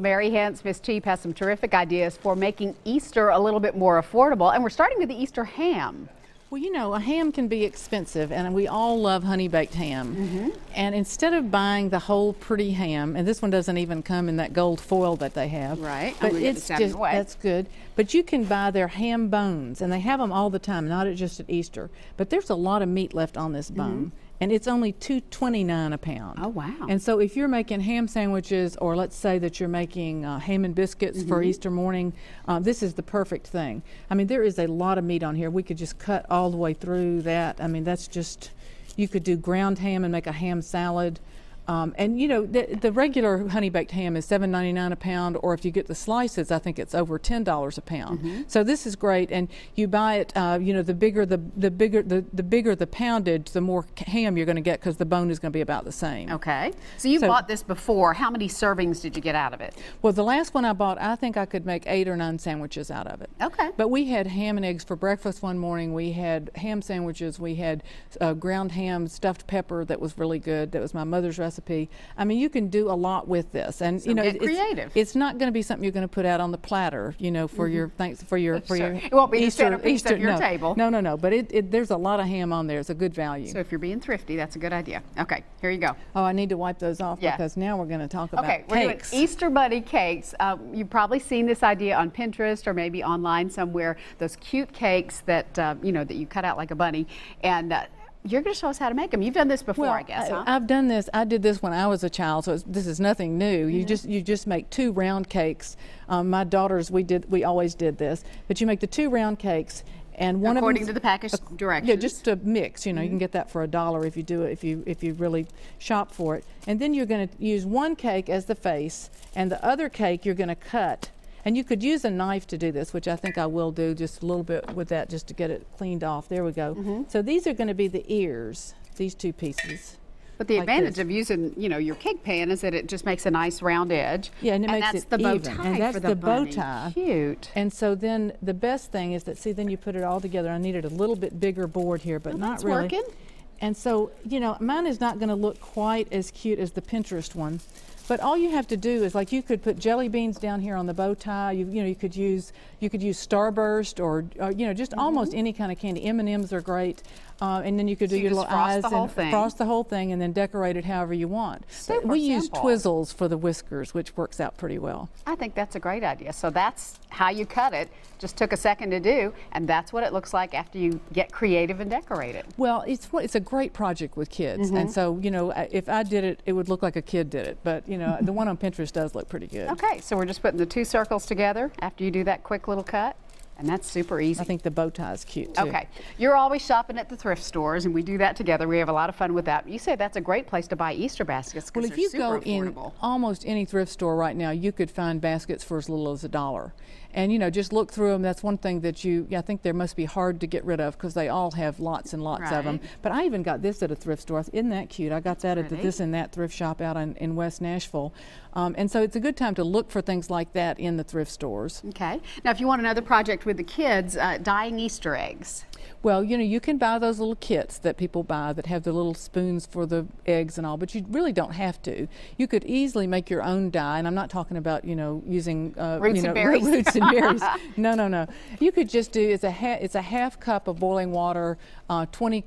Mary Hance, Miss Cheap, has some terrific ideas for making Easter a little bit more affordable, and we're starting with the Easter ham. Well, you know, a ham can be expensive, and we all love honey-baked ham. And instead of buying the whole pretty ham, and this one doesn't even come in that gold foil that they have. Right. But it's just, that's good. But you can buy their ham bones, and they have them all the time, not just at Easter. But there's a lot of meat left on this bone. And it's only $2.29 a pound. Oh, wow. And so if you're making ham sandwiches, or let's say that you're making ham and biscuits for Easter morning, this is the perfect thing. I mean, there is a lot of meat on here. We could just cut all the way through that. I mean, that's just, you could do ground ham and make a ham salad. And you know, the regular honey-baked ham is $7.99 a pound, or if you get the slices, I think it's over $10 a pound. So this is great, and you buy it. You know, the bigger the poundage, the more ham you're going to get, because the bone is going to be about the same. Okay. So you bought this before. How many servings did you get out of it? Well, the last one I bought, I think I could make 8 or 9 sandwiches out of it. Okay. But we had ham and eggs for breakfast one morning. We had ham sandwiches. We had ground ham, stuffed pepper that was really good. That was my mother's recipe. I mean, you can do a lot with this, and so you know, get creative. It's not going to be something you're going to put out on the platter, you know, for your your it won't be Easter, the centerpiece of your table. No. But there's a lot of ham on there. It's a good value. So if you're being thrifty, that's a good idea. Okay, here you go. Oh, I need to wipe those off because now we're going to talk about cakes. We're doing Easter Bunny cakes. You've probably seen this idea on Pinterest or maybe online somewhere. Those cute cakes that you know, that you cut out like a bunny, and you're going to show us how to make them. You've done this before, I guess, huh? I've done this. I did this when I was a child, so this is nothing new. You just make 2 round cakes. My daughters, we always did this, but you make the 2 round cakes, and one according to the package directions. Yeah, just a mix. You know, you can get that for $1 if you do it, if you really shop for it. And then you're going to use one cake as the face, and the other cake you're going to cut. And you could use a knife to do this, which I think I will do just a little bit with that, just to get it cleaned off. There we go. So these are going to be the ears, these 2 pieces. But the advantage of using, you know, your cake pan is that it just makes a nice round edge. Yeah, and it makes that's it the bow even. tie And that's for the bow bunny. tie. Cute. And so then the best thing is that, see, then you put it all together. I needed a little bit bigger board here, but not really. Working. And so, you know, mine is not going to look quite as cute as the Pinterest one. But all you have to do is, like, you could put jelly beans down here on the bow tie. You know, you could use Starburst or you know, just almost any kind of candy. M&Ms are great. And then you could do your little eyes and frost the whole thing, and then decorate it however you want. Super we use simple. Twizzles for the whiskers, which works out pretty well. I think that's a great idea. So that's how you cut it. Just took a second to do, and that's what it looks like after you get creative and decorate it. Well, it's a great project with kids, and so, you know, if I did it, it would look like a kid did it. But you know, the one on Pinterest does look pretty good. Okay, so we're just putting the 2 circles together after you do that quick little cut. And that's super easy. I think the bow tie is cute too. Okay, you're always shopping at the thrift stores, and we do that together. We have a lot of fun with that. You say that's a great place to buy Easter baskets because well, if you go in affordable. Almost any thrift store right now, you could find baskets for as little as $1. And you know, just look through them. That's one thing that I think there must be hard to get rid of, because they all have lots and lots of them. But I even got this at a thrift store. Isn't that cute? I got that at the This and That thrift shop out in West Nashville. And so it's a good time to look for things like that in the thrift stores. Okay. Now, if you want another project with the kids, dyeing Easter eggs. Well, you know, you can buy those little kits that people buy that have the little spoons for the eggs and all, but you really don't have to. You could easily make your own dye, and I'm not talking about, you know, using roots and berries. Roots and berries. No. You could just do it's a half cup of boiling water, 20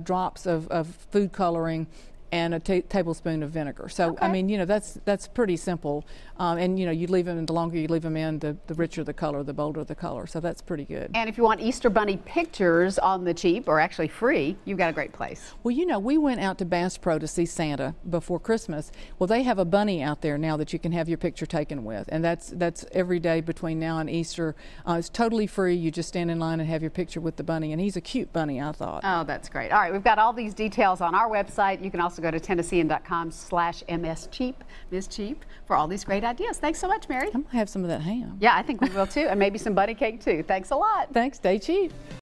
drops of food coloring, and a tablespoon of vinegar. So I mean, you know, that's pretty simple. And you know, you leave them in, the longer you leave them in, the richer the color, the bolder the color. So that's pretty good. And if you want Easter Bunny pictures on the cheap, or actually free, you've got a great place. Well, you know, we went out to Bass Pro to see Santa before Christmas. Well, they have a bunny out there now that you can have your picture taken with, and that's every day between now and Easter. It's totally free. You just stand in line and have your picture with the bunny, and he's a cute bunny, I thought. Oh, that's great. All right, we've got all these details on our website. You can also go to Tennessean.com/MSCheap, Ms. Cheap, for all these great ideas. Thanks so much, Mary. I'm gonna have some of that ham. Yeah, I think we will too, and maybe some bunny cake too. Thanks a lot. Thanks. Stay cheap.